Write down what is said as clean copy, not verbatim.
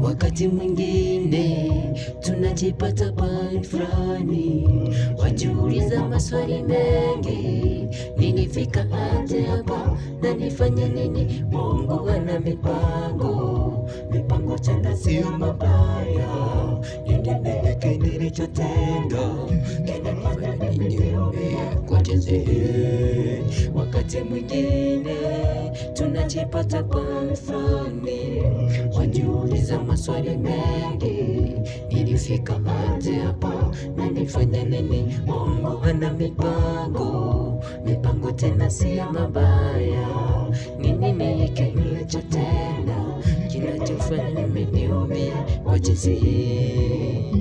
Wakati mwingine tunajipata pahali fulani, wajiuliza maswali mengi, nilifika aje hapa na nifanye nini? Mungu ana mipango tena sio mabaya. Nyingine hiki nilichotenda kinanifanya ninyume kwa jinsi hii. Wakati mwingine tunajipata pahali fulani, wajiuliza maswali mengi, nilifika aje hapa na nifanye nini? Mungu ana mipango tena sio mabaya. Ni nini hiki nilichotenda kinachofanya mimi niumie kwa jinsi hii?